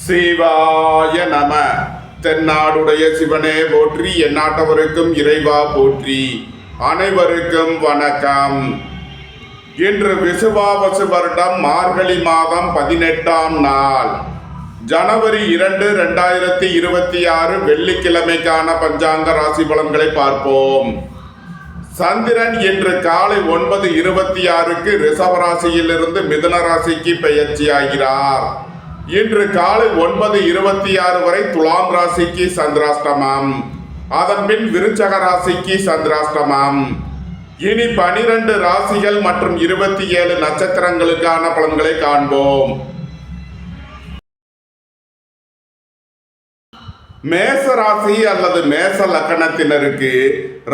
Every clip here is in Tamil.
சிவாய நம. தென்னாடுடைய சிவனே போற்றி, எந்நாட்டவருக்கும் இறைவா போற்றி. அனைவருக்கும் வணக்கம். இன்று விசுவாவசு வருடம் மார்கழி மாதம் 18ஆம் நாள், ஜனவரி 2, 2026 வெள்ளிக்கிழமைக்கான பஞ்சாங்க ராசி பலன்களை பார்ப்போம். சந்திரன் இன்று காலை 9:26 ரிஷபராசியிலிருந்து மிதுன ராசிக்கு பெயர்ச்சியாகிறார். இன்று காலை 9:26 வரை துலாம் ராசிக்கு சந்திராஷ்டமம், அதன் பின் விருச்சக ராசிக்கு சந்திராஷ்டமம். இனி 12 ராசிகள் மற்றும் 27 நட்சத்திரங்களுக்கான பலன்களை காண்போம். மேச ராசி அல்லது மேச லக்கணத்தினருக்கு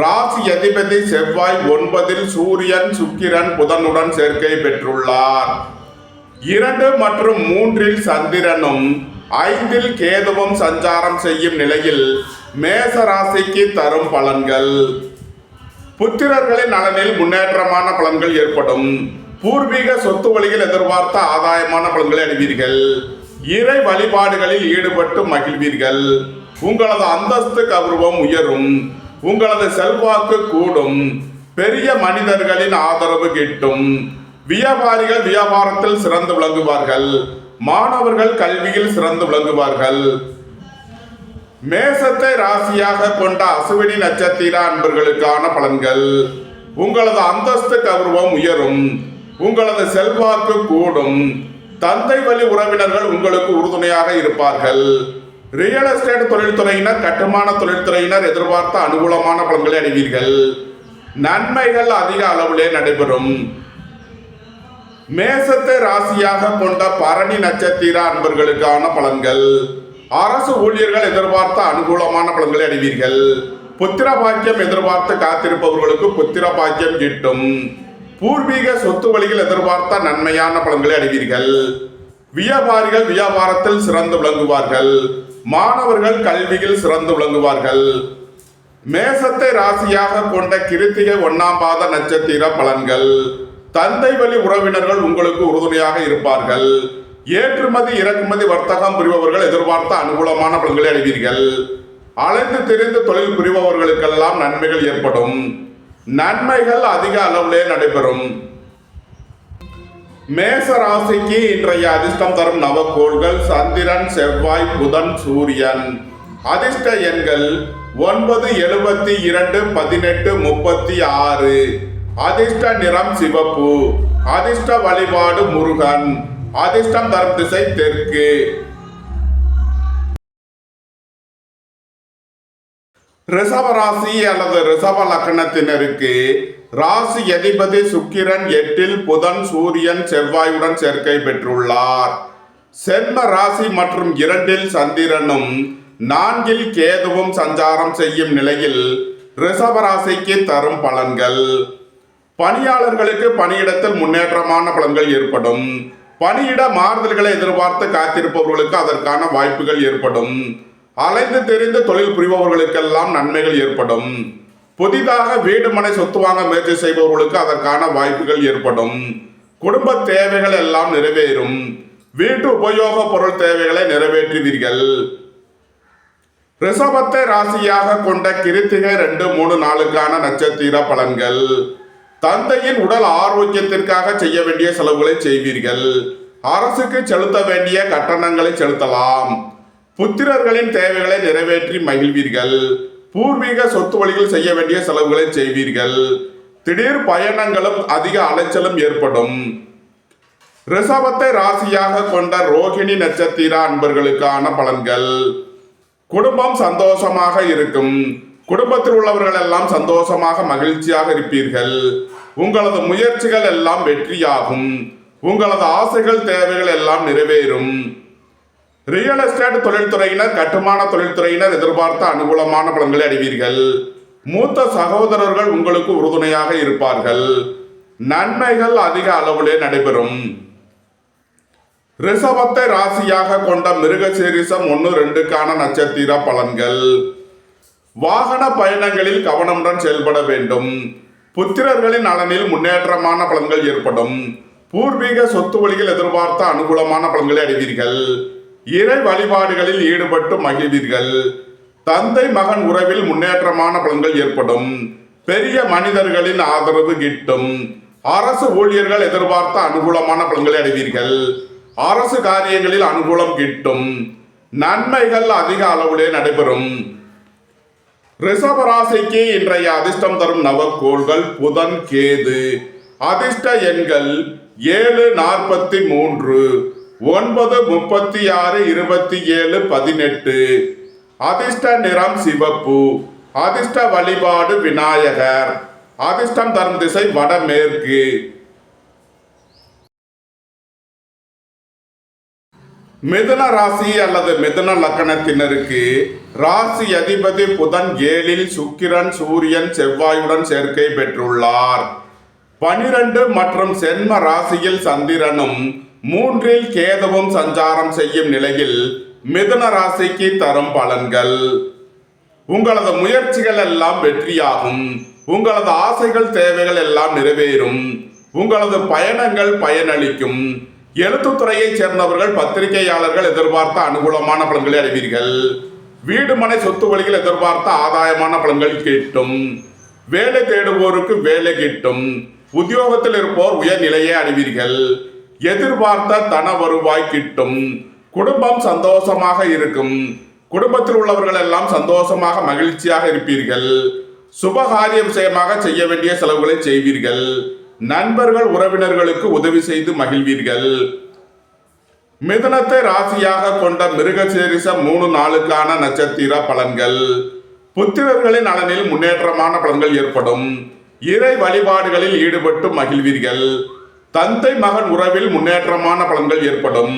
ராசி அதிபதி செவ்வாய் 9 சூரியன், சுக்கிரன், புதனுடன் சேர்க்கை பெற்றுள்ளார். 2 மற்றும் 3 சந்திரனும் 5 கேதுவும் சஞ்சாரம் செய்யும் நிலையில் மேச ராசிக்கு தரும் பலன்கள். புத்திரர்களின் நலனில் முன்னேற்றமான பலன்கள் ஏற்படும். பூர்வீக சொத்து வழியில் எதிர்பார்த்த ஆதாயமான பலன்களை அடைவீர்கள். இறை வழிபாடுகளில் ஈடுபட்டு மகிழ்வீர்கள். உங்களது அந்தஸ்து கௌரவம் உயரும். உங்களது செல்வாக்கு கூடும். பெரிய மனிதர்களின் ஆதரவு கிட்டும். வியாபாரிகள் வியாபாரத்தில் சிறந்து விளங்குவார்கள். மாணவர்கள் கல்வியில் சிறந்து விளங்குவார்கள். மேசத்தை ராசியாக கொண்ட அசுவினி நட்சத்திர அன்பர்களுக்கான பலன்கள். உங்களது அந்தஸ்து கௌரவம் உயரும். உங்களது செல்வாக்கு கூடும். தந்தை வழி உறவினர்கள் உங்களுக்கு உறுதுணையாக இருப்பார்கள். ரியல் எஸ்டேட் தொழில்துறையினர், கட்டுமான தொழில்துறையினர் எதிர்பார்த்த அனுகூலமான பலன்களை அடைவீர்கள். நன்மைகள் அதிக அளவிலே நடைபெறும். மேசத்தை ராசியாக கொண்ட பரணி நட்சத்திர அன்பர்களுக்கான பலன்கள். அரசு ஊழியர்கள் எதிர்பார்த்த அனுகூலமான பலன்களை அடைவீர்கள். புத்திர பாக்கியம் எதிர்பார்த்து காத்திருப்பவர்களுக்கு புத்திர பாக்கியம் கிட்டும். பூர்வீக சொத்து வழியில் எதிர்பார்த்த நன்மையான பலன்களை அடைவீர்கள். வியாபாரிகள் வியாபாரத்தில் சிறந்து விளங்குவார்கள். மாணவர்கள் கல்வியில் சிறந்து விளங்குவார்கள். மேசத்தை ராசியாக கொண்ட கிருத்திகை 1ஆம் பாத நட்சத்திர பலன்கள். தந்தை வழி உறவினர்கள் உங்களுக்கு உறுதுணையாக இருப்பார்கள். ஏற்றுமதி இறக்குமதி வர்த்தகம் புரிபவர்கள் எதிர்பார்த்த அனுகூலமான பலன்களை அடைவீர்கள். அலைந்து திரிந்து தொழில் புரிபவர்களுக்கெல்லாம் நன்மைகள் ஏற்படும். நன்மைகள் அதிக அளவிலே நடைபெறும். மேச ராசிக்கு இன்றைய அதிர்ஷ்டம் தரும் நவக்கோள்கள் சந்திரன், செவ்வாய், புதன், சூரியன். அதிர்ஷ்ட எண்கள் 9, 72, 18, 36. அதிர்ஷ்ட நிறம் சிவப்பு. அதிர்ஷ்ட வழிபாடு முருகன். அதிர்ஷ்டம் தரும் திசை தெற்கு. ரிஷபராசி அல்லது ரிஷப லக்கணத்தினருக்கு ராசி அதிபதி சுக்கிரன் 8, புதன், சூரியன், செவ்வாயுடன் சேர்க்கை பெற்றுள்ளார். சென்ம ராசி மற்றும் 2 சந்திரனும் 4 கேதுவும் சஞ்சாரம் செய்யும் நிலையில் ரிஷபராசிக்கு தரும் பலன்கள். பணியாளர்களுக்கு பணியிடத்தில் முன்னேற்றமான பலன்கள் ஏற்படும். பணியிட மாறுதல்களை எதிர்பார்த்து காத்திருப்பவர்களுக்கு அதற்கான வாய்ப்புகள் ஏற்படும். அலைந்து தெரிந்து தொழில் புரிபவர்களுக்கெல்லாம் நன்மைகள் ஏற்படும். புதிதாக வீடு மனை சொத்து வாங்க முயற்சி செய்பவர்களுக்கு அதற்கான வாய்ப்புகள் ஏற்படும். குடும்ப தேவைகள் எல்லாம் நிறைவேறும். வீட்டு உபயோக பொருள் தேவைகளை நிறைவேற்றுவீர்கள். ரிஷபத்தை ராசியாக கொண்ட கிருத்திகை 2, 3, 4 நட்சத்திர பலன்கள். தந்தையின் உடல் ஆரோக்கியத்திற்காக செய்ய வேண்டிய செலவுகளை செய்வீர்கள். அரசுக்கு செலுத்த வேண்டிய கட்டணங்களை செலுத்தலாம். புத்திரர்களின் தேவைகளை நிறைவேற்றி மகிழ்வீர்கள். பூர்வீக சொத்து வழியில் செய்ய வேண்டிய செலவுகளை செய்வீர்கள். திடீர் பயணங்களும் அதிக அலைச்சலும் ஏற்படும். ரிஷபத்தை ராசியாக கொண்ட ரோகிணி நட்சத்திர அன்பர்களுக்கான பலன்கள். குடும்பம் சந்தோஷமாக இருக்கும். குடும்பத்தில் உள்ளவர்கள் எல்லாம் சந்தோஷமாக மகிழ்ச்சியாக இருப்பீர்கள். உங்களது முயற்சிகள் எல்லாம் வெற்றியாகும். உங்களது ஆசைகள் தேவைகள் எல்லாம் நிறைவேறும். ரியல் எஸ்டேட் தொழில்துறையினர், கட்டுமான தொழில்துறையினர் எதிர்பார்த்த அனுகூலமான பலன்களை அடைவீர்கள். மூத்த சகோதரர்கள் உங்களுக்கு உறுதுணையாக இருப்பார்கள். நன்மைகள் அதிக அளவிலே நடைபெறும். ரிஷபத்தை ராசியாக கொண்ட மிருகசீரிஷம் 1, 2 நட்சத்திர பலன்கள். வாகன பயணங்களில் கவனமுடன் செயல்பட வேண்டும். புத்திரர்களின் நலனில் முன்னேற்றமான பலன்கள் ஏற்படும். பூர்வீக சொத்து வழியில் எதிர்பார்த்த அனுகூலமான பலன்களை அடைவீர்கள். இறை வழிபாடுகளில் ஈடுபட்டு மகிழ்வீர்கள். தந்தை மகன் உறவில் முன்னேற்றமான பலன்கள் ஏற்படும். பெரிய மனிதர்களின் ஆதரவு கிட்டும். அரசு ஊழியர்கள் எதிர்பார்த்த அனுகூலமான பலன்களை அடைவீர்கள். அரசு காரியங்களில் அனுகூலம் கிட்டும். நன்மைகள் அதிக அளவிலே நடைபெறும். ரிஷபராசிக்கு இன்றைய அதிர்ஷ்டம் தரும் நவக்கோள்கள் புதன், கேது. அதிர்ஷ்ட எண்கள் 7, 43, 9, 36, 27, 18. அதிர்ஷ்ட நிறம் சிவப்பு. அதிர்ஷ்ட வழிபாடு விநாயகர். அதிர்ஷ்டம் தரும் திசை வடமேற்கு. மிதுன ராசி அல்லது மிதுன லக்கணத்தினருக்கு ராசி அதிபதி புதன் 7ல் சுக்கிரன், சூரியன், செவ்வாயுடன் சேர்க்கை பெற்றுள்ளார். 12 மற்றும் சென்ம ராசியில் சந்திரனும் 3ல் கேதுவும் சஞ்சாரம் செய்யும் நிலையில் மிதுன ராசிக்கு தரும் பலன்கள். உங்களது முயற்சிகள் எல்லாம் வெற்றியாகும். உங்களது ஆசைகள் தேவைகள் எல்லாம் நிறைவேறும். உங்களது பயணங்கள் பயனளிக்கும். எழுத்துத்துறையைச் சேர்ந்தவர்கள், பத்திரிகையாளர்கள் எதிர்பார்த்த அனுகூலமான பலன்களை அடைவீர்கள். வீடு மனை சொத்து வழிகள் எதிர்பார்த்த ஆதாயமான பலன்கள் கிட்டும். வேலை தேடுவோருக்கு வேலை கிட்டும். உத்தியோகத்தில் இருப்போர் உயர்நிலையை அடைவீர்கள். எதிர்பார்த்த தன வருவாய் கிட்டும். குடும்பம் சந்தோஷமாக இருக்கும். குடும்பத்தில் உள்ளவர்கள் எல்லாம் சந்தோஷமாக மகிழ்ச்சியாக இருப்பீர்கள். சுபகாரிய விஷயமாக செய்ய வேண்டிய செலவுகளை செய்வீர்கள். நண்பர்கள் உறவினர்களுக்கு உதவி செய்து மகிழ்வீர்கள். மிதுனத்தை ராசியாக கொண்ட மிருகசீரிஷ 3 நாளுக்கான நட்சத்திர பலன்கள். புத்திரர்களின் நலனில் முன்னேற்றமான பலன்கள் ஏற்படும். இறை வழிபாடுகளில் ஈடுபட்டு மகிழ்வீர்கள். தந்தை மகன் உறவில் முன்னேற்றமான பலன்கள் ஏற்படும்.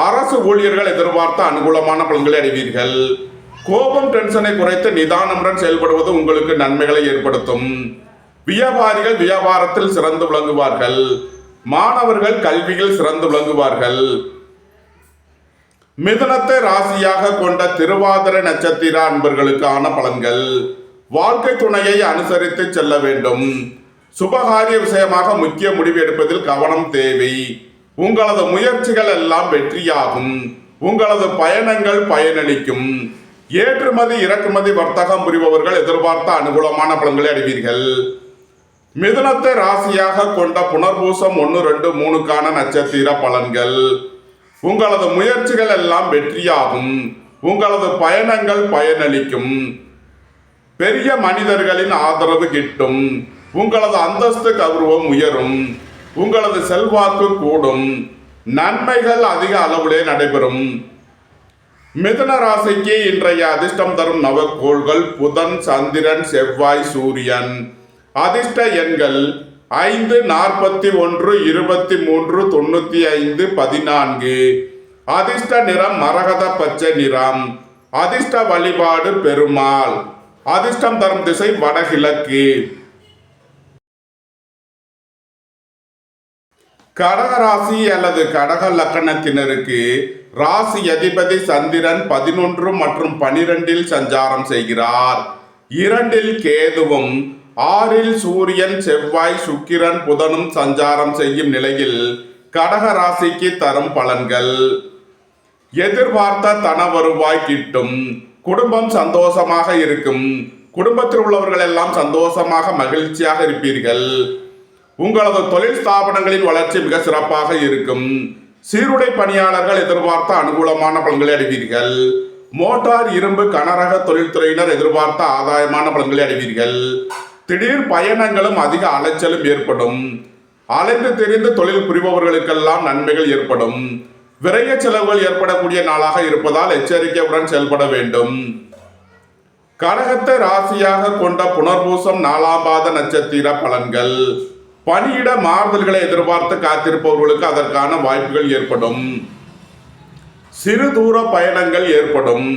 அரசு ஊழியர்கள் எதிர்பார்த்த அனுகூலமான பலன்களை அடைவீர்கள். கோபம் டென்ஷனை குறைத்து நிதானமுடன் செயல்படுவது உங்களுக்கு நன்மைகளை ஏற்படுத்தும். வியாபாரிகள் வியாபாரத்தில் சிறந்து விளங்குவார்கள். மாணவர்கள் கல்வியில் சிறந்து விளங்குவார்கள். மிதுனத்தை ராசியாக கொண்ட திருவாதிரை நட்சத்திர அன்பர்களுக்கான பலன்கள். வாழ்க்கை துணையை அனுசரித்து செல்ல வேண்டும். சுபகாரிய விஷயமாக முக்கிய முடிவு எடுப்பதில் கவனம் தேவை. உங்களது முயற்சிகள் எல்லாம் வெற்றியாகும். உங்களது பயணங்கள் பயனளிக்கும். ஏற்றுமதி இறக்குமதி வர்த்தகம் புரிபவர்கள் எதிர்பார்த்த அனுகூலமான பலன்களை அடைவீர்கள். மிதுனத்தை ராசியாக கொண்ட புனர்பூசம் 1, 2, 3க்கான நட்சத்திர பலன்கள். உங்களது முயற்சிகள் எல்லாம் வெற்றியாகும். உங்களது பயணங்கள் பயனளிக்கும். பெரிய மனிதர்களின் ஆதரவு கிட்டும். உங்களது அந்தஸ்து கௌரவம் உயரும். உங்களது செல்வாக்கு கூடும். நன்மைகள் அதிக அளவிலே நடைபெறும். மிதுன ராசிக்கு இன்றைய அதிர்ஷ்டம் தரும் நவக்கோள்கள் புதன், சந்திரன், செவ்வாய், சூரியன். அதிர்ஷ்ட எண்கள் 5, 41, 23, 95, 14. அதிர்ஷ்ட நிறம் மரகத பச்சை நிறம். அதிர்ஷ்ட வழிபாடு பெருமாள். அதிர்ஷ்டம் தரும் திசை வடகிழக்கு. கடக ராசி அல்லது கடக லக்கணத்தினருக்கு ராசி அதிபதி சந்திரன் 11 மற்றும் 12ல் சஞ்சாரம் செய்கிறார். 2ல் கேதுவும் 6ல் சூரியன், செவ்வாய், சுக்கிரன், புதனும் சஞ்சாரம் செய்யும் நிலையில் கடக ராசிக்கு தரும் பலன்கள். எதிர்பார்த்த தன வருவாய் கிட்டும். குடும்பம் சந்தோஷமாக இருக்கும். குடும்பத்தில் உள்ளவர்கள் எல்லாம் சந்தோஷமாக மகிழ்ச்சியாக இருப்பீர்கள். உங்களது தொழில் ஸ்தாபனங்களின் வளர்ச்சி மிக சிறப்பாக இருக்கும். சீருடை பணியாளர்கள் எதிர்பார்த்த அனுகூலமான பலன்களை அடைவீர்கள். மோட்டார், இரும்பு, கனரக தொழில்துறையினர் எதிர்பார்த்த ஆதாயமான பலன்களை அடைவீர்கள். திடீர் பயணங்களும் அதிக அலைச்சலும் ஏற்படும். அலைந்து தெரிந்து தொழில் புரிபவர்களுக்கெல்லாம் நன்மைகள் ஏற்படும். விரைய செலவுகள் ஏற்படக்கூடிய நாளாக இருப்பதால் எச்சரிக்கையுடன் செயல்பட வேண்டும். கடகத்தை ராசியாக கொண்ட புனர்பூசம் 4ஆம் பாத நட்சத்திர பலன்கள். பணியிட மாறுதல்களை எதிர்பார்த்து காத்திருப்பவர்களுக்கு அதற்கான வாய்ப்புகள் ஏற்படும். சிறு தூர பயணங்கள் ஏற்படும்.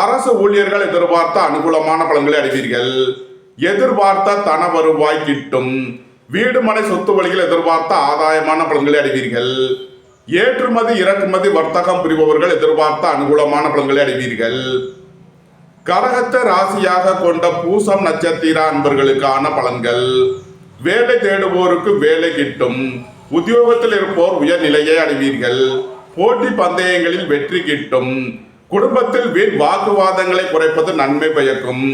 அரசு ஊழியர்கள் எதிர்பார்த்த அனுகூலமான பலன்களை அடைவீர்கள். எதிர்பார்த்த தன வருவாய் கிட்டும். வீடு மனை சொத்து வழிகள் எதிர்பார்த்த ஆதாயமான பலன்களை அடைவீர்கள். ஏற்றுமதி இறக்குமதி வர்த்தகம் புரிபவர்கள் எதிர்பார்த்த அனுகூலமான பலன்களை அடைவீர்கள். கடகத்தை ராசியாக கொண்ட பூசம் நட்சத்திர அன்பர்களுக்கான பலன்கள். வேலை தேடுவோருக்கு வேலை கிட்டும். உத்தியோகத்தில் இருப்போர் உயர்நிலையை அடைவீர்கள். போட்டி பந்தயங்களில் வெற்றி கிட்டும். குடும்பத்தில் வீண் வாக்குவாதங்களை குறைப்பது நன்மை பயக்கும்.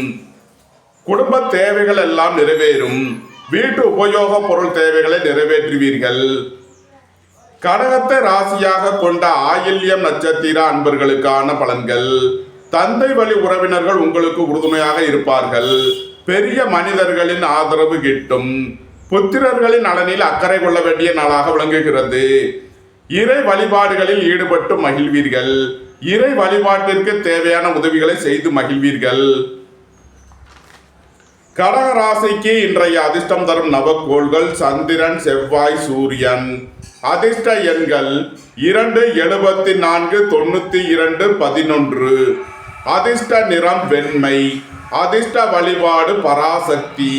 குடும்ப தேவைகள் எல்லாம் நிறைவேறும். வீட்டு உபயோக பொருள் தேவைகளை நிறைவேற்றுவீர்கள். கடகத்தை ராசியாக கொண்ட ஆயில்யம் நட்சத்திர அன்பர்களுக்கான பலன்கள். தந்தை வழி உறவினர்கள் உங்களுக்கு உறுதுணையாக இருப்பார்கள். பெரிய மனிதர்களின் ஆதரவு கிட்டும். புத்திரர்களின் நலனில் அக்கறை கொள்ள வேண்டிய நாளாக விளங்குகிறது. இறை வழிபாடுகளில் ஈடுபட்டு மகிழ்வீர்கள். இறை வழிபாட்டிற்கு தேவையான உதவிகளை செய்து மகிழ்வீர்கள். கடக ராசிக்கு இன்றைய அதிர்ஷ்டம் தரும் நவக்கோள்கள் சந்திரன், செவ்வாய், சூரியன். அதிர்ஷ்ட எண்கள் 2, 74, 92, 11. அதிர்ஷ்ட நிறம் வெண்மை. அதிர்ஷ்ட வழிபாடு பராசக்தி.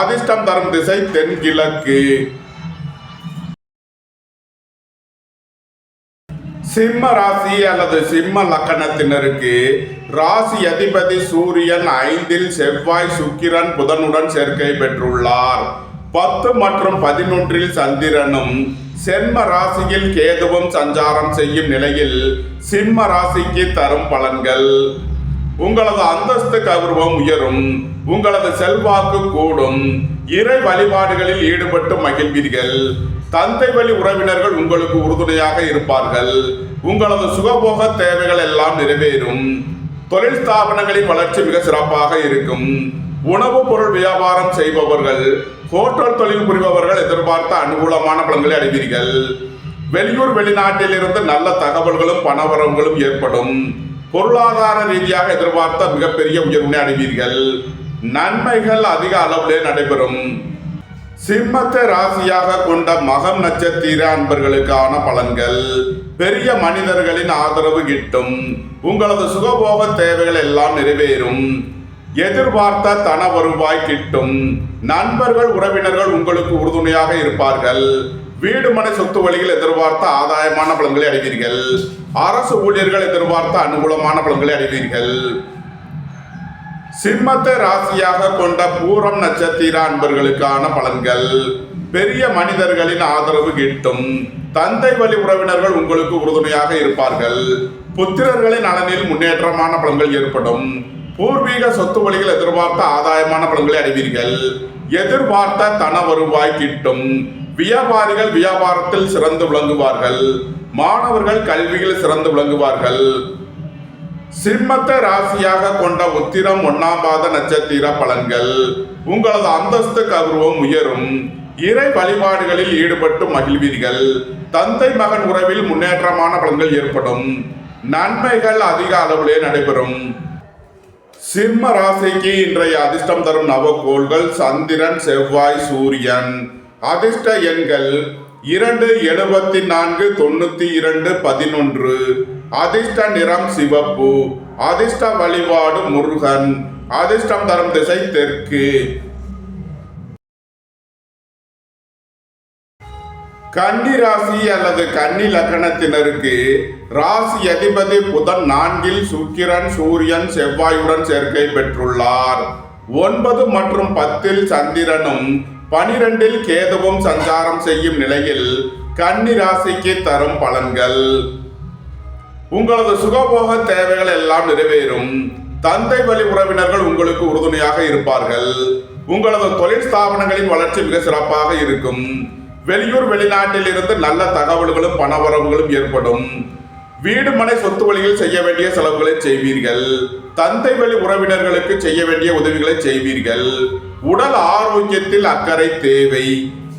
அதிர்ஷ்டம் தரும் திசை தென்கிழக்கு. சிம்ம ராசி அல்லது சிம்ம லக்கணத்தினருக்கு ராசி அதிபதி சூரியன் 5இல், செவ்வாய், சுக்கிரன், புதனுடன் சேர்க்கை பெற்றுள்ளார். 10 மற்றும் 11இல் சந்திரனும் செம்ம ராசியில் கேதுவும் சஞ்சாரம் செய்யும் நிலையில் சிம்ம ராசிக்கு தரும் பலன்கள். உங்களது அந்தஸ்து கௌரவம் உயரும். உங்களது செல்வாக்கு கூடும். இறை வழிபாடுகளில் ஈடுபட்டு மகிழ்வீர்கள். தந்தை வழி உறவினர்கள் உங்களுக்கு உறுதுணையாக இருப்பார்கள். உங்களது சுகபோக தேவைகள் எல்லாம் நிறைவேறும். தொழில் ஸ்தாபனங்களின் வளர்ச்சி மிக சிறப்பாக இருக்கும். உணவுப் பொருள் வியாபாரம் செய்பவர்கள், ஹோட்டல் தொழில் புரிபவர்கள் எதிர்பார்த்த அனுகூலமான பலன்களை அடைவீர்கள். வெளியூர் வெளிநாட்டில் இருந்து நல்ல தகவல்களும் பணவரவுகளும் ஏற்படும். பொருளாதார ரீதியாக எதிர்பார்த்த மிகப்பெரிய உயர்வினை அடைவீர்கள். நன்மைகள் அதிக அளவிலே நடைபெறும். சிம்மத்தை ராசியாக கொண்ட மகம் நட்சத்திர அன்பர்களுக்கான பலன்கள். பெரிய மனிதர்களின் ஆதரவு கிட்டும். உங்களது சுகபோக தேவைகள் எல்லாம் நிறைவேறும். எதிர்பார்த்த தன வருவாய் கிட்டும். நண்பர்கள், உறவினர்கள் உங்களுக்கு உறுதுணையாக இருப்பார்கள். வீடு மனை சொத்து வழியில் எதிர்பார்த்த ஆதாயமான பலன்களை அடைவீர்கள். அரசு ஊழியர்கள் எதிர்பார்த்த அனுகூலமான பலன்களை அடைவீர்கள். சிம்மத்தை ராசியாக கொண்ட பூரம் நட்சத்திர அன்பர்களுக்கான பலன்கள். பெரிய மனிதர்களின் ஆதரவு கிட்டும். தந்தை வழி உறவினர்கள் உங்களுக்கு உறுதுணையாக இருப்பார்கள். புத்திரர்களின் நலனில் முன்னேற்றமான பலன்கள் ஏற்படும். பூர்வீக சொத்து வழியில் எதிர்பார்த்த ஆதாயமான பலன்களை அடைவீர்கள். எதிர்பார்த்த தன வருவாய் கிட்டும். வியாபாரிகள் வியாபாரத்தில் சிறந்து விளங்குவார்கள். மாணவர்கள் கல்வியில் சிறந்து விளங்குவார்கள். சிம்மத்தை ராசியாக கொண்ட உத்திரம் 1ஆம் பாத நட்சத்திர பலன்கள். உங்களது அந்தஸ்து கௌரவம் உயரும். இறை வழிபாடுகளில் ஈடுபட்டு மகிழ்வீர்கள். தந்தை மகன் உறவில் முன்னேற்றமான பலன்கள் ஏற்படும். நன்மைகள் அதிக அளவிலே நடைபெறும். சிம்ம ராசிக்கு இன்றைய அதிர்ஷ்டம் தரும் நவக்கோள்கள் சந்திரன், செவ்வாய், சூரியன். அதிர்ஷ்ட எண்கள் 2, 74, 92, 11. அதிர்ஷ்ட நிறம் சிவப்பு. அதிர்ஷ்ட வழிபாடு முருகன். அதிர்ஷ்டம் தரும் திசை தெற்கு. கன்னி ராசி அல்லது கன்னி லக்கணத்தினருக்கு ராசி அதிபதி புதன் 4இல், சுக்கிரன், சூரியன், செவ்வாயுடன் சேர்க்கை பெற்றுள்ளார். 9 மற்றும் 10இல் சந்திரனும் 12இல் கேதுவும் சஞ்சாரம் செய்யும் நிலையில் கன்னி ராசிக்கு தரும் பலன்கள். உங்களது சுகபோக தேவைகள் எல்லாம் நிறைவேறும். தந்தை வழி உறவினர்கள் உங்களுக்கு உறுதுணையாக இருப்பார்கள். உங்களது தொழில் ஸ்தாபனங்களின் வளர்ச்சி மிக சிறப்பாக இருக்கும். வெளியூர் வெளிநாட்டில் இருந்து நல்ல தகவல்களும் பணவரவுகளும் ஏற்படும். வீடு மனை சொத்து வழியில் செய்ய வேண்டிய செலவுகளை செய்வீர்கள். தந்தை வழி உறவினர்களுக்கு செய்ய வேண்டிய உதவிகளை செய்வீர்கள். உடல் ஆரோக்கியத்தில் அக்கறை தேவை.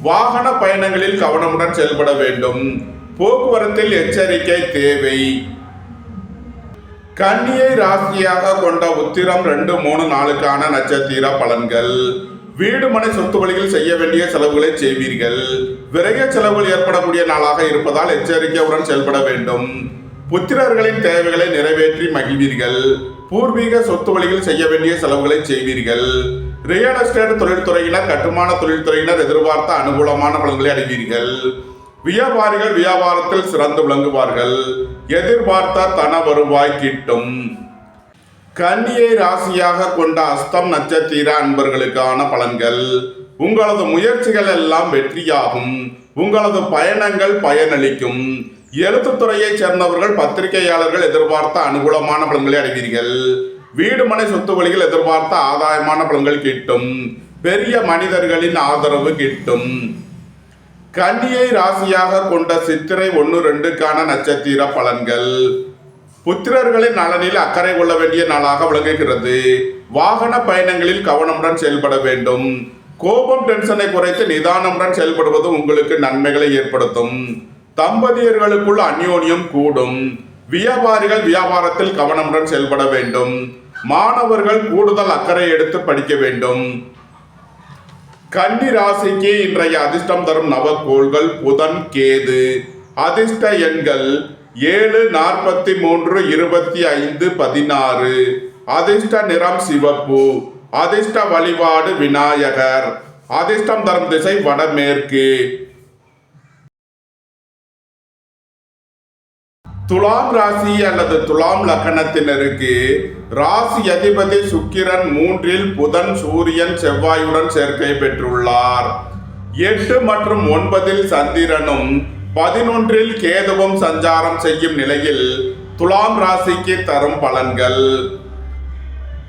வாகன பயணங்களில் கவனமுடன் செயல்பட வேண்டும். போக்குவரத்தில் எச்சரிக்கை தேவை. கன்னியை ராசியாக கொண்ட உத்திரம் 2, 3, 4க்கான நட்சத்திர பலன்கள். வீடு மனை சொத்து வழியில் செய்ய வேண்டிய செலவுகளை செய்வீர்கள். விரைய செலவுகள் ஏற்படக்கூடிய நாளாக இருப்பதால் எச்சரிக்கையுடன் செயல்பட வேண்டும். புத்திரர்களின் தேவைகளை நிறைவேற்றி மகிழ்வீர்கள். பூர்வீக சொத்து வழியில் செய்ய வேண்டிய செலவுகளை செய்வீர்கள். ரியல் எஸ்டேட் தொழில்துறையினர், கட்டுமான தொழில்துறையினர் எதிர்பார்த்த அனுகூலமான பலன்களை அடைவீர்கள். வியாபாரிகள் வியாபாரத்தில் சிறந்து விளங்குவார்கள். எதிர்பார்த்த தன வருவாய் கிட்டும். கன்னியை ராசியாக கொண்ட அஸ்தம் நட்சத்திர அன்பர்களுக்கான பலன்கள். உங்களது முயற்சிகள் எல்லாம் வெற்றியாகும். உங்களது பயணங்கள் பயனளிக்கும். எழுத்துத்துறையைச் சேர்ந்தவர்கள் பத்திரிகையாளர்கள் எதிர்பார்த்த அனுகூலமான பலன்களை அடைவீர்கள். வீடு மனை சொத்து வழிகள் எதிர்பார்த்த ஆதாயமான பலன்கள் கிட்டும். பெரிய மனிதர்களின் ஆதரவு கிட்டும். கன்னியை ராசியாக கொண்ட சித்திரை 1-2க்கான நட்சத்திர பலன்கள். புத்திரர்களின் நலனில் அக்கறை கொள்ள வேண்டிய நாளாக விளங்குகிறது. வாகன பயணங்களில் கவனமுடன் செயல்பட வேண்டும். கோபம் டென்ஷனை குறைத்து நிதானமுடன் செயல்படுவது உங்களுக்கு நன்மைகளை ஏற்படுத்தும். தம்பதியர்களுக்குள் அந்யோன்யம் கூடும். வியாபாரிகள் வியாபாரத்தில் கவனமுடன் செயல்பட வேண்டும். மாணவர்கள் கூடுதல் அக்கறை எடுத்து படிக்க வேண்டும். கன்னி ராசிக்கு இன்றைய அதிர்ஷ்டம் தரும் நவக்கோள்கள் புதன், கேது. அதிர்ஷ்ட எண்கள் 7, 43, 25, 16. அதிர்ஷ்ட நிறம் சிவப்பு. அதிர்ஷ்ட வழிபாடு விநாயகர். அதிர்ஷ்டம் தரும் திசை வடமேற்கு. துலாம் ராசி அல்லது துலாம் லக்னத்தினருக்கு ராசி அதிபதி சுக்கிரன் 3ல் புதன், சூரியன், செவ்வாயுடன் சேர்க்கை பெற்றுள்ளார். 8 மற்றும் 9ல் சந்திரனும் 11ல் கேதுவும் சஞ்சாரம் செய்யும் நிலையில் துலாம் ராசிக்கு தரும் பலன்கள்.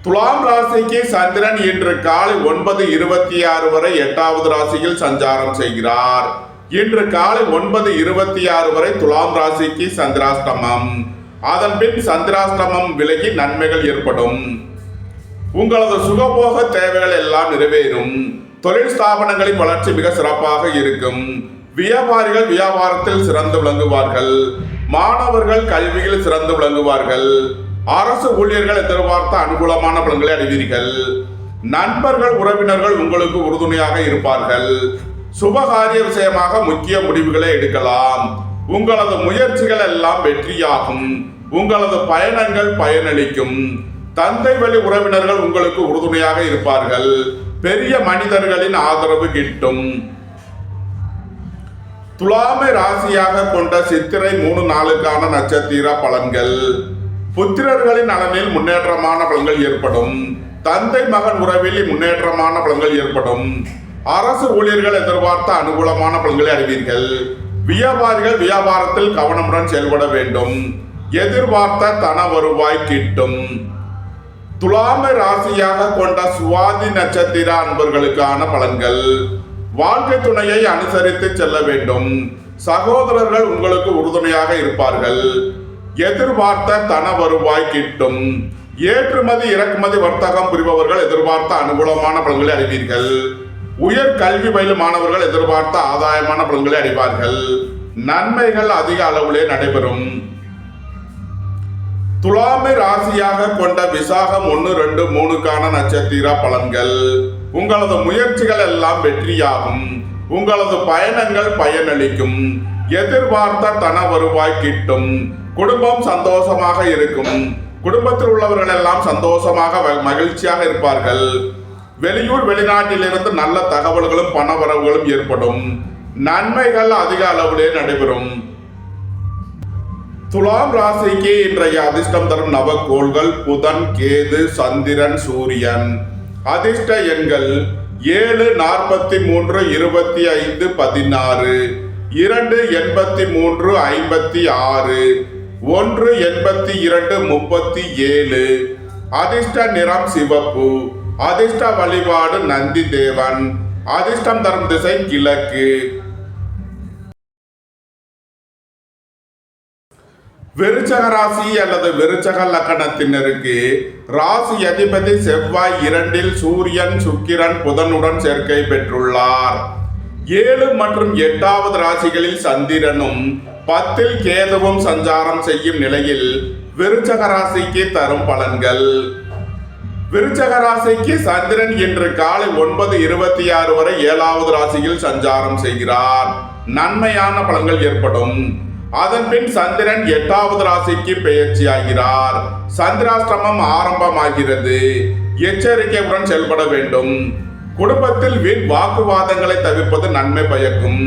துலாம் ராசிக்கு சந்திரன் இன்று காலை 9:26 வரை 8வது ராசியில் சஞ்சாரம் செய்கிறார். இன்று காலை 9:26 வரை துலாம் ராசிக்கு சந்திராஷ்டமம். அதன் பின் சந்திராஷ்டமம் விலகி நன்மைகள் ஏற்படும். உங்களது சுகபோக தேவைகள் எல்லாம் நிறைவேறும். தொழில் ஸ்தாபனங்களின் வளர்ச்சி மிக சிறப்பாக இருக்கும். வியாபாரிகள் வியாபாரத்தில் சிறந்து விளங்குவார்கள். மாணவர்கள் கல்வியில் சிறந்து விளங்குவார்கள். அரசு ஊழியர்கள் எதிர்பார்த்த அனுகூலமான பலன்களை அடைவீர்கள். நண்பர்கள் உறவினர்கள் உங்களுக்கு உறுதுணையாக இருப்பார்கள். சுபகாரிய விஷயமாக முக்கிய முடிவுகளை எடுக்கலாம். உங்களது முயற்சிகள் எல்லாம் வெற்றியாகும். உங்களது பயணங்கள் பயனளிக்கும். தந்தை வழி உறவினர்கள் உங்களுக்கு உறுதுணையாக இருப்பார்கள். பெரிய மனிதர்களின் ஆதரவு கிட்டும். துலாமை ராசியாக கொண்ட சித்திரை 3-4க்கான நட்சத்திர பலன்கள். புத்திரர்களின் நலனில் முன்னேற்றமான பலன்கள் ஏற்படும். தந்தை மகன் உறவில் முன்னேற்றமான பலன்கள் ஏற்படும். அரசு ஊழியர்கள் எதிர்பார்த்த அனுகூலமான பலன்களை அடைவீர்கள். வியாபாரிகள் வியாபாரத்தில் கவனமுடன் செயல்பட வேண்டும். எதிர்பார்த்த தன வருவாய் கிட்டும். துலாமை ராசியாக கொண்ட சுவாதி நட்சத்திர அன்பர்களுக்கான பலன்கள். வாழ்க்கை துணையை அனுசரித்து செல்ல வேண்டும். சகோதரர்கள் உங்களுக்கு உறுதுணையாக இருப்பார்கள். எதிர்பார்த்த தன வருவாய் கிட்டும். ஏற்றுமதி இறக்குமதி வர்த்தகம் புரிபவர்கள் எதிர்பார்த்த அனுகூலமான பலன்களை அடைவீர்கள். உயர் கல்வி பயிலும் மாணவர்கள் எதிர்பார்த்த ஆதாயமான பலன்களை அடைவார்கள். நன்மைகள் அதிக அளவிலே நடைபெறும். துலாமை ராசியாக கொண்ட விசாகம் 1, 2, 3க்கான நட்சத்திர பலன்கள். உங்களது முயற்சிகள் எல்லாம் வெற்றியாகும். உங்களது பயணங்கள் பயனளிக்கும். எதிர்பார்த்த தன வருவாய் கிட்டும். குடும்பம் சந்தோஷமாக இருக்கும். குடும்பத்தில் உள்ளவர்கள் எல்லாம் சந்தோஷமாக மகிழ்ச்சியாக இருப்பார்கள். வெளியூர் வெளிநாட்டிலிருந்து நல்ல தகவல்களும் பண வரவுகளும் ஏற்படும். நன்மைகள் அதிக அளவிலே நடைபெறும். துலாம் ராசிக்கு இன்றைய அதிர்ஷ்டம் தரும் நவக்கோள்கள் புதன், கேது, சந்திரன், சூரியன். அதிர்ஷ்ட எண்கள் 7, 43, 25, 16. 2, 83, 56. 1, 82, 37. அதிர்ஷ்ட நிறம் சிவப்பு. அதிர்ஷ்ட வழிபாடு நந்தி தேவன். அதிர்ஷ்டம் தரும் திசை கிழக்கு. விருச்சக ராசி அல்லது விருச்சக லக்னத்தினருக்கு ராசி அதிபதி செவ்வாய் 2ல் சூரியன், சுக்கிரன், புதனுடன் சேர்க்கை பெற்றுள்ளார். 7 மற்றும் 8வது ராசிகளில் சந்திரனும் 10ல் கேதுவும் சஞ்சாரம் செய்யும் நிலையில் விருச்சக ராசிக்கு தரும் பலன்கள். விருச்சக ராசிக்கு சந்திரன் இன்று காலை 9:26 வரை 7வது ராசியில் சஞ்சாரம் செய்கிறார். நன்மையான பலன்கள் ஏற்படும். அதன் பின் சந்திரன் 8வது ராசிக்கு பெயர்ச்சியாகிறார். சந்திராஷ்டமம் ஆரம்பமாகிறது. எச்சரிக்கையுடன் செயல்பட வேண்டும். குடும்பத்தில் வீண் வாக்குவாதங்களை தவிர்ப்பது நன்மை பயக்கும்.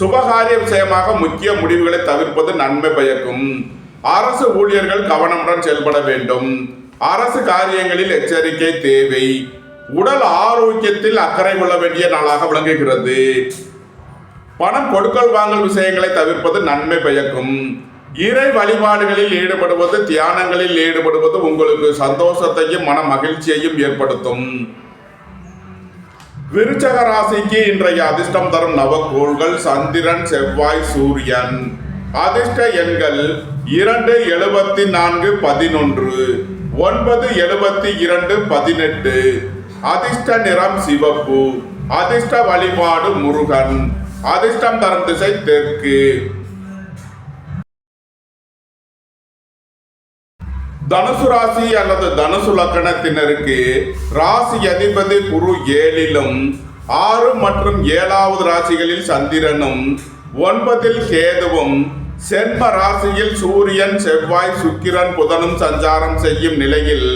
சுபகாரிய விஷயமாக முக்கிய முடிவுகளை தவிர்ப்பது நன்மை பயக்கும். அரசு ஊழியர்கள் கவனமுடன் செயல்பட வேண்டும். அரசு காரியங்களில் எச்சரிக்கை தேவை. உடல் ஆரோக்கியத்தில் அக்கறை கொள்ள வேண்டிய நாளாக விளங்குகிறது. பணம் கொடுக்கல் வாங்கல் விஷயங்களை தவிர்ப்பது நன்மை பயக்கும். இறை வழிபாடுகளில் ஈடுபடுவது, தியானங்களில் ஈடுபடுவது உங்களுக்கு சந்தோஷத்தையும் மன மகிழ்ச்சியையும் ஏற்படுத்தும். விருச்சக ராசிக்கு இன்றைய அதிர்ஷ்டம் தரும் நவக்கோள்கள் சந்திரன், செவ்வாய், சூரியன். அதிர்ஷ்ட எண்கள் 2, 74, 11, 9, 72, 18. அதிர்ஷ்ட நிறம் சிவப்பு. அதிர்ஷ்ட வழிபாடு முருகன். அதிர்ஷ்டம் தரும் திசை தெற்கு. தனுசு ராசி அல்லது தனுசு லக்கணத்தினருக்கு ராசி அதிபதி குரு 7லும் 6 மற்றும் 7வது ராசிகளில் சந்திரனும் 9ல் கேதுவும் சென்ம ராசியில் சூரியன், செவ்வாய், சுக்கிரன், புதனும் சஞ்சாரம் செய்யும் நிலையில்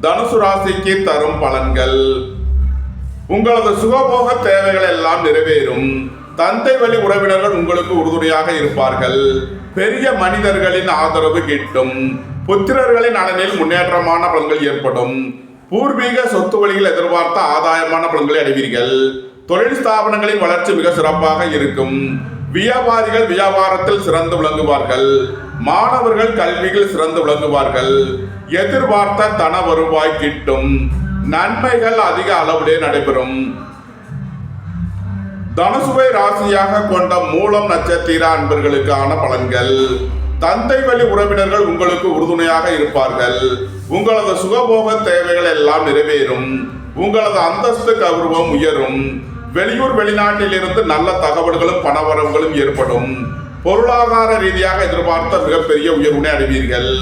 தனுசு ராசிக்கு தரும் பலன்கள். உங்களது சுகபோக தேவைகள் எல்லாம் நிறைவேறும். தந்தை வழி உறவினர்கள் உங்களுக்கு உறுதுணையாக இருப்பார்கள். பெரிய மனிதர்களின் ஆதரவு கிட்டும். புத்திரர்களின் நலனில் முன்னேற்றமான பலன்கள் ஏற்படும். பூர்வீக சொத்து வழியில் எதிர்பார்த்த ஆதாயமான பலன்களை அடைவீர்கள். தொழில் ஸ்தாபனங்களின் வளர்ச்சி மிக சிறப்பாக இருக்கும். வியாபாரிகள் வியாபாரத்தில் சிறந்து விளங்குவார்கள். மாணவர்கள் கல்வியில் சிறந்து விளங்குவார்கள். எதிர்பார்த்த தன வருவாய் கிட்டும். நன்மைகள் அதிக அளவிலே நடைபெறும். தனுசுவை ராசியாக கொண்ட மூலம் நட்சத்திர அன்பர்களுக்கான பலன்கள். தந்தை வழி உறவினர்கள் உங்களுக்கு உறுதுணையாக இருப்பார்கள். உங்களது சுகபோக தேவைகள் எல்லாம் நிறைவேறும். உங்களது அந்தஸ்து கௌரவம் உயரும். வெளியூர் வெளிநாட்டில் இருந்து நல்ல தகவல்களும் பணவரவுகளும் ஏற்படும். பொருளாதார ரீதியாக எதிர்பார்த்த மிகப்பெரிய உயர்வினை அடைவீர்கள்.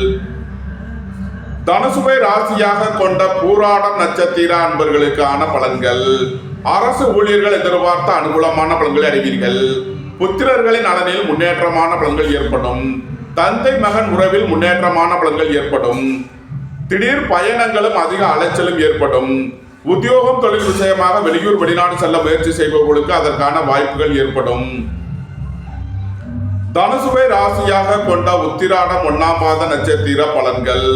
தனுசுவை ராசியாக கொண்ட பூராடம் நட்சத்திர அன்பர்களுக்கான பலன்கள். அரசு ஊழியர்கள் எதிர்பார்த்த அனுகூலமான பலன்களை அடைவீர்கள். புத்திரர்களின் நலனில் முன்னேற்றமான பலன்கள் ஏற்படும். தந்தை மகன் உறவில் முன்னேற்றமான பலன்கள் ஏற்படும். திடீர் பயணங்களும் அதிக அலைச்சலும் ஏற்படும். உத்தியோகம் தொழில் விஷயமாக வெளியூர் வெளிநாடு செல்ல முயற்சி செய்பவர்களுக்கு அதற்கான வாய்ப்புகள் ஏற்படும். தனுசுவை ராசியாக கொண்ட உத்திராடம் 1ஆம் பாத நட்சத்திர பலன்கள்.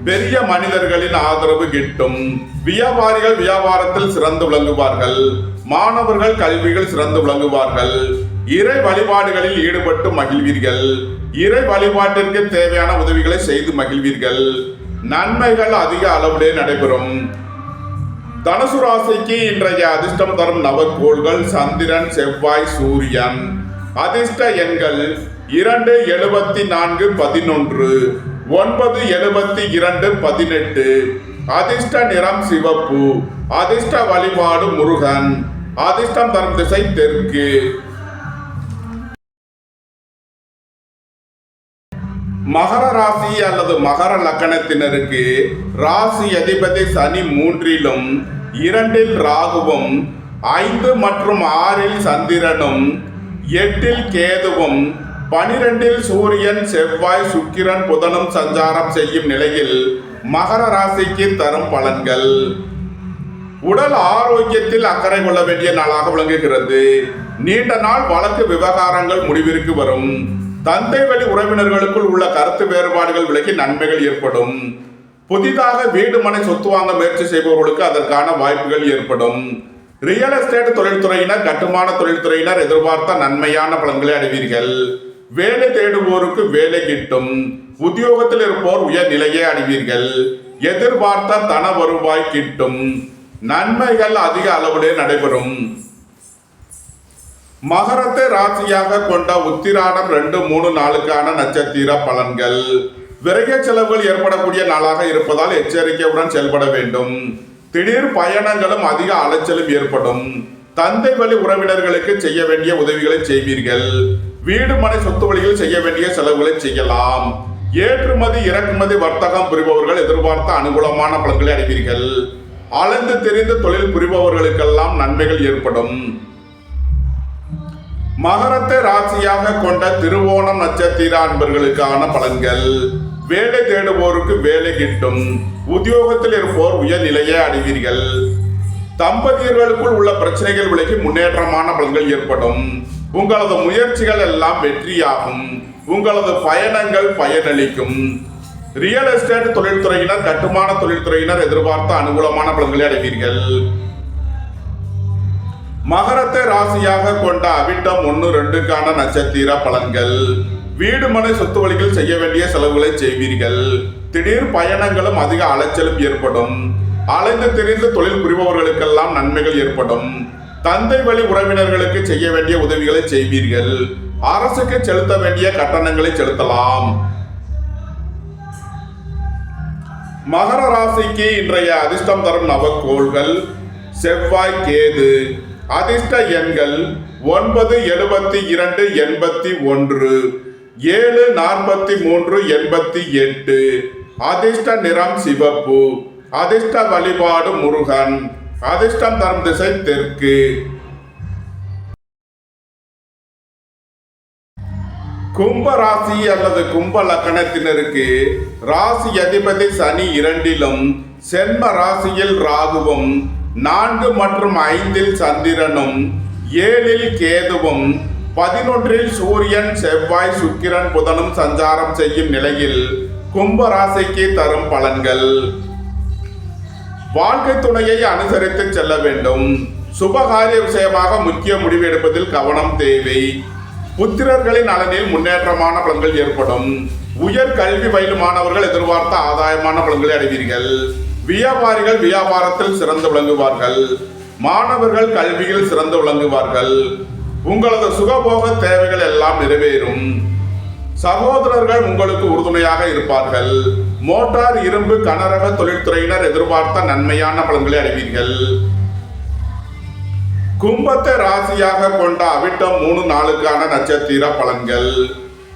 பெரிய மனிதர்களின் ஆதரவு கிட்டும். வியாபாரிகள் வியாபாரத்தில் சிறந்து விளங்குவார்கள். மாணவர்கள் கல்விகள் சிறந்து விளங்குவார்கள். இறை வழிபாடுகளில் ஈடுபட்டு மகிழ்வீர்கள். இறை வழிபாட்டிற்கு தேவையான உதவிகளை செய்து மகிழ்வீர்கள். நன்மைகள் அதிக அளவிலே நடைபெறும். தனுசு ராசிக்கு இன்றைய அதிர்ஷ்டம் தரும் நவக்கோள்கள் சந்திரன், செவ்வாய், சூரியன். அதிர்ஷ்ட எண்கள் 2, 74, 11, 9, 72, 18. அதிர்ஷ்ட நிறம் சிவப்பு. அதிர்ஷ்ட வழிபாடு முருகன். அதிர்ஷ்டம் தரும் திசை தெற்கு. மகர ராசி அல்லது மகர லக்கணத்தினருக்கு ராசி அதிபதி சனி 3லும் 2ல் ராகுவும் 5 மற்றும் 6ல் சந்திரனும் 8ல் கேதுவும் 12ல் சூரியன், செவ்வாய், சுக்கிரன், புதனும் சஞ்சாரம் செய்யும் நிலையில் மகர ராசிக்கு தரும் பலன்கள். உடல் ஆரோக்கியத்தில் அக்கறை கொள்ள வேண்டிய நாளாக விளங்குகிறது. நீண்ட நாள் வழக்கு விவகாரங்கள் முடிவிற்கு வரும். தந்தை வழி உறவினர்களுக்குள் உள்ள கருத்து வேறுபாடுகள் விலகி நன்மைகள் ஏற்படும். புதிதாக வீடு மனை சொத்து வாங்க முயற்சி செய்பவர்களுக்கு அதற்கான வாய்ப்புகள் ஏற்படும். ரியல் எஸ்டேட் தொழில்துறையினர், கட்டுமான தொழில்துறையினர் எதிர்பார்த்த நன்மையான பலன்களை அடைவீர்கள். வேலை தேடுவோருக்கு வேலை கிட்டும். உத்தியோகத்தில் இருப்போர் உயர் நிலையை அடைவீர்கள். எதிர்பார்த்த தன வருவாய் கிட்டும். நன்மைகள் அதிக அளவிலே நடைபெறும். மகரத்தை ராசியாக கொண்ட உத்திராடம் 2, 3, 4க்கான நட்சத்திர பலன்கள். விரைய செலவுகள் ஏற்படக்கூடிய நாளாக இருப்பதால் எச்சரிக்கையுடன் செயல்பட வேண்டும். திடீர் பயணங்களும் அதிக அலைச்சலும் ஏற்படும். தந்தை வழி உறவினர்களுக்கு செய்ய வேண்டிய உதவிகளை செய்வீர்கள். வீடு மனை சொத்து வழியில் செய்ய வேண்டிய செலவுகளை செய்யலாம். ஏற்றுமதி இறக்குமதி வர்த்தகம் புரிபவர்கள் எதிர்பார்த்த அனுகூலமான பலன்களை அடைவீர்கள். அலைந்து தெரிந்து தொழில் புரிபவர்களுக்கெல்லாம் நன்மைகள் ஏற்படும். மகரத்தை ராசியாக கொண்ட திருவோணம் நட்சத்திர அன்பர்களுக்கான பலன்கள். வேலை தேடுவோருக்கு வேலை கிட்டும். உத்தியோகத்தில் இருப்போர் உயர் நிலையை அடைவீர்கள். தம்பதியர்களுக்குள் உள்ள பிரச்சனைகள் விலகி முன்னேற்றமான பலன்கள் ஏற்படும். உங்களது முயற்சிகள் எல்லாம் வெற்றியாகும். உங்களது பயணங்கள் பயனளிக்கும். ரியல் எஸ்டேட் தொழில்துறையினர், கட்டுமான தொழில்துறையினர் எதிர்பார்த்த அனுகூலமான பலன்களை அடைவீர்கள். மகரத்தை ராசியாக கொண்ட அவிட்டம் 1-2க்கான நட்சத்திர பலன்கள். வீடு மனை சொத்து வழிகள் செய்ய வேண்டிய செலவுகளை செய்வீர்கள். திடீர் பயணங்களும் அதிக அலைச்சலும் ஏற்படும். அலைந்து திரிந்து தொழில் புரிபவர்களுக்கெல்லாம் நன்மைகள் ஏற்படும். தந்தை வழி உறவினர்களுக்கு செய்ய வேண்டிய உதவிகளை செய்வீர்கள். அரசுக்கு செலுத்த வேண்டிய கட்டணங்களை செலுத்தலாம். மகர ராசிக்கு இன்றைய அதிர்ஷ்டம் தரும் நவக்கோள்கள் செவ்வாய், கேது. அதிர்ஷ்ட எண்கள் 9, 72, 81, 7, 43, 88. அதிர்ஷ்ட நிறம் சிவப்பு. அதிர்ஷ்ட வழிபாடு முருகன். அதிர்ஷ்டம் தரும் திசை தெற்கு. கும்ப ராசி அல்லது கும்ப லக்கணத்தினருக்கு ராசி அதிபதி சனி 2லும் சென்ம ராசியில் ராகுவும் 4 மற்றும் 5 சந்திரனும் 7 கேதுவும் 11 சூரியன், செவ்வாய், சுக்கிரன், புதனும் சஞ்சாரம் செய்யும் நிலையில் கும்ப ராசிக்கு தரும் பலன்கள். வாழ்க்கை துணையை அனுசரித்து செல்ல வேண்டும். சுபகாரிய விஷயமாக முக்கிய முடிவு எடுப்பதில் கவனம் தேவை. புத்திரர்களின் நலனில் முன்னேற்றமான பலன்கள் ஏற்படும். உயர் கல்வி பயிலும் மாணவர்கள் எதிர்பார்த்த ஆதாயமான பலன்களை அடைவீர்கள். வியாபாரிகள் வியாபாரத்தில் சிறந்து விளங்குவார்கள். மாணவர்கள் கல்வியில் சிறந்து விளங்குவார்கள். உங்களது சுகபோக தேவைகள் எல்லாம் நிறைவேறும். சகோதரர்கள் உங்களுக்கு உறுதுணையாக இருப்பார்கள். மோட்டார், இரும்பு, கனரக தொழில்துறையினர் எதிர்பார்த்த நன்மையான பலன்களை அடைவீர்கள். கும்பத்தை ராசியாக கொண்ட அவிட்டம் 3-4க்கான நட்சத்திர பலன்கள்.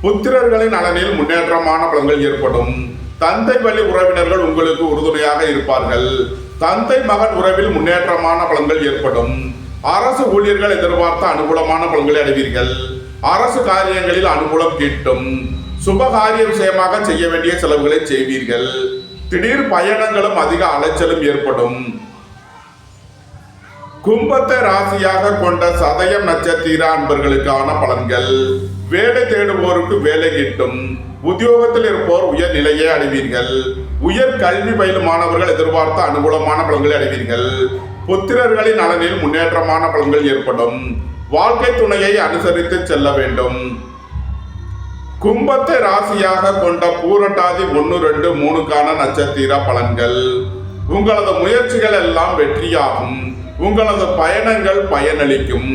புத்திரர்களின் நலனில் முன்னேற்றமான பலன்கள் ஏற்படும். தந்தை வழி உறவினர்கள் உங்களுக்கு உறுதுணையாக இருப்பார்கள். தந்தை மகன் உறவில் முன்னேற்றமான பலன்கள் ஏற்படும். அரசு ஊழியர்கள் எதிர்பார்த்த அனுகூலமான பலன்களை அடைவீர்கள். அரசு காரியங்களில் அனுகூலம் கிட்டும். சுபகாரிய விஷயமாக செய்ய வேண்டிய செலவுகளை செய்வீர்கள். திடீர் பயணங்களும் அதிக அலைச்சலும் ஏற்படும். கும்பத்தை ராசியாக கொண்ட சதயம் நட்சத்திர அன்பர்களுக்கான பலன்கள். வேலை தேடுவோருக்கு வேலை கிட்டும். உத்தியோகத்தில் இருப்போர் உயர் நிலையை அடைவீர்கள். உயர் கல்வி பயிலும் மாணவர்கள் எதிர்பார்த்த அனுகூலமான பலன்களை அடைவீர்கள். புத்திரர்களின் நலனில் முன்னேற்றமான பலன்கள் ஏற்படும். வாழ்க்கை துணையை அனுசரித்து செல்ல வேண்டும். கும்பத்தை ராசியாக கொண்ட பூரட்டாதி 1-2-3க்கான நட்சத்திர பலன்கள். உங்களது முயற்சிகள் எல்லாம் வெற்றியாகும். உங்களது பயணங்கள் பயனளிக்கும்.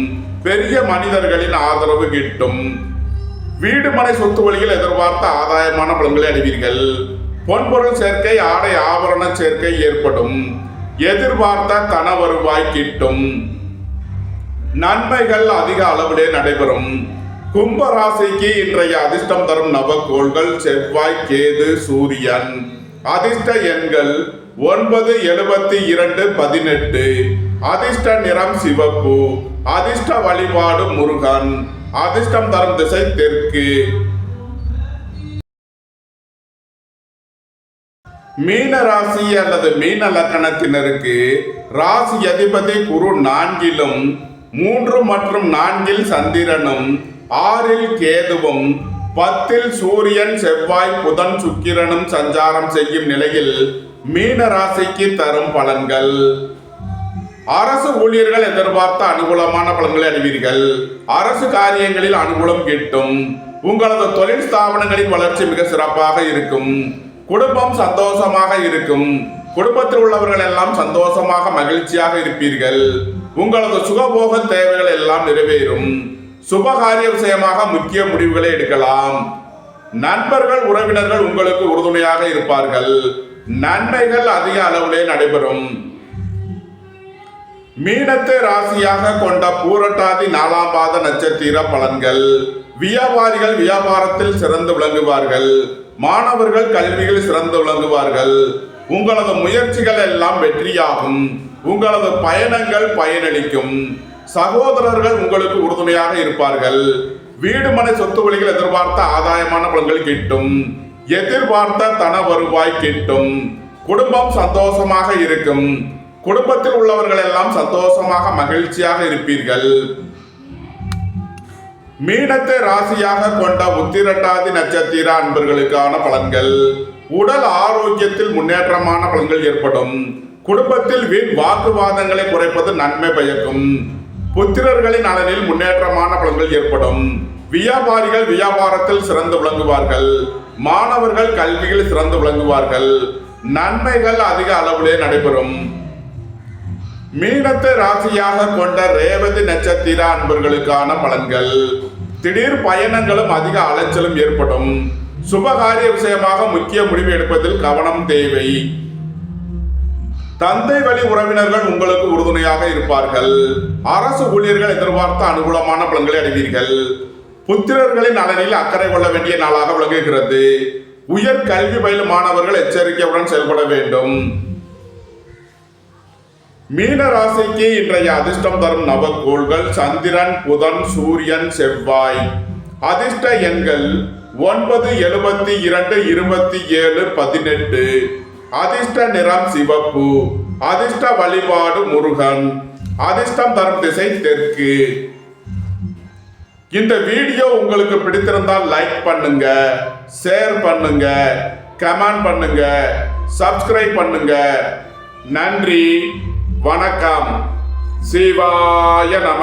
பெரிய மனிதர்களின் ஆதரவு கிட்டும். வீடு மனை சொத்து வழியில் எதிர்பார்த்த ஆதாயமான பலன்களை அடைவீர்கள். பொன்பொருள் சேர்க்கை, ஆடை ஆபரண சேர்க்கை ஏற்படும். எதிர்பார்த்த தன வருவாய் கிட்டும். நன்மைகள் அதிக அளவிலே நடைபெறும். கும்ப ராசிக்கு இன்றைய அதிர்ஷ்டம் தரும் நவக்கோள்கள் செவ்வாய், கேது, சூரியன். அதிர்ஷ்ட எண்கள் 9, 72, 18. அதிர்ஷ்ட நிறம் சிவப்பு. அதிர்ஷ்ட வழிபாடு முருகன். அதிர்ஷ்டம் தரும் திசை தெற்கு. மீன ராசி அல்லது மீன லக்கணத்தினருக்கு ராசி அதிபதி குரு 4லும் 3 மற்றும் 4 சந்திரனும் 6 கேதுவும் 10 சூரியன், செவ்வாய், புதன், சுக்கிரனும் சஞ்சாரம் செய்யும் நிலையில் மீன ராசிக்கு தரும் பலன்கள். அரசு ஊழியர்கள் எதிர்பார்த்த அனுகூலமான பலன்களை அடைவீர்கள். அரசு காரியங்களில் அனுகூலம் கிட்டும். உங்களது தொழில் ஸ்தாபனங்களின் வளர்ச்சி மிக சிறப்பாக இருக்கும். குடும்பம் சந்தோஷமாக இருக்கும். குடும்பத்தில் உள்ளவர்கள் எல்லாம் சந்தோஷமாக மகிழ்ச்சியாக இருப்பீர்கள். உங்களது சுகபோக தேவைகள் எல்லாம் நிறைவேறும். சுபகாரிய விஷயமாக முக்கிய முடிவுகளை எடுக்கலாம். நண்பர்கள் உறவினர்கள் உங்களுக்கு உறுதுணையாக இருப்பார்கள். நன்மைகள் அதிக அளவிலே நடைபெறும். மீனத்தை ராசியாக கொண்ட பூரட்டாதி 4ஆம் பாத நட்சத்திர பலன்கள். வியாபாரிகள் வியாபாரத்தில் சிறந்து விளங்குவார்கள். மாணவர்கள் கல்வியில் சிறந்து விளங்குவார்கள். உங்களது முயற்சிகள் எல்லாம் வெற்றியாகும். உங்களது பயணங்கள் பயனளிக்கும். சகோதரர்கள் உங்களுக்கு உறுதுணையாக இருப்பார்கள். வீடு மனை சொத்து வழிகள் எதிர்பார்த்த ஆதாயமான பலன்கள் கிட்டும். எதிர்பார்த்த தன வருவாய் கிட்டும். குடும்பம் சந்தோஷமாக இருக்கும். குடும்பத்தில் உள்ளவர்கள் எல்லாம் சந்தோஷமாக மகிழ்ச்சியாக இருப்பீர்கள். மீனத்தை ராசியாக கொண்ட உத்திரட்டாதி நட்சத்திர அன்பர்களுக்கான பலன்கள். உடல் ஆரோக்கியத்தில் முன்னேற்றமான பலன்கள் ஏற்படும். குடும்பத்தில் வீண் வாக்குவாதங்களை குறைப்பது நன்மை பயக்கும். புத்திரர்களின் நலனில் முன்னேற்றமான பலன்கள் ஏற்படும். வியாபாரிகள் வியாபாரத்தில் சிறந்து விளங்குவார்கள். மாணவர்கள் கல்வியில் சிறந்து விளங்குவார்கள். நன்மைகள் அதிக அளவிலே நடைபெறும். மீனத்தை ராசியாக கொண்ட ரேவதி நட்சத்திர அன்பர்களுக்கான பலன்கள். திடீர் பயணங்களும் அதிக அலைச்சலும் ஏற்படும். சுபகாரிய விஷயமாக முக்கிய முடிவு எடுப்பதில் கவனம் தேவை. தந்தை வழி உறவினர்கள் உங்களுக்கு உறுதுணையாக இருப்பார்கள். அரசு ஊழியர்கள் எதிர்பார்த்த அனுகூலமான பலன்களை அடைவீர்கள். புத்திரர்களின் நலனில் அக்கறை கொள்ள வேண்டிய நாளாக விளங்குகிறது. உயர் கல்வி பயிலும் மாணவர்கள் எச்சரிக்கையுடன் செயல்பட வேண்டும். மீன ராசிக்கு இன்றைய அதிர்ஷ்டம் தரும் நவக்கோள்கள் சந்திரன், புதன், சூரியன், செவ்வாய். அதிர்ஷ்ட எண்கள் 9, 72, 27, 18. அதிர்ஷ்ட நிறம் சிவப்பு. அதிர்ஷ்ட வழிபாடு முருகன். அதிர்ஷ்டம் தரும் திசை தெற்கு. இந்த வீடியோ உங்களுக்கு பிடித்திருந்தால் லைக் பண்ணுங்க, ஷேர் பண்ணுங்க, கமெண்ட் பண்ணுங்க, சப்ஸ்கிரைப் பண்ணுங்க. நன்றி, வணக்கம். சிவாய நம.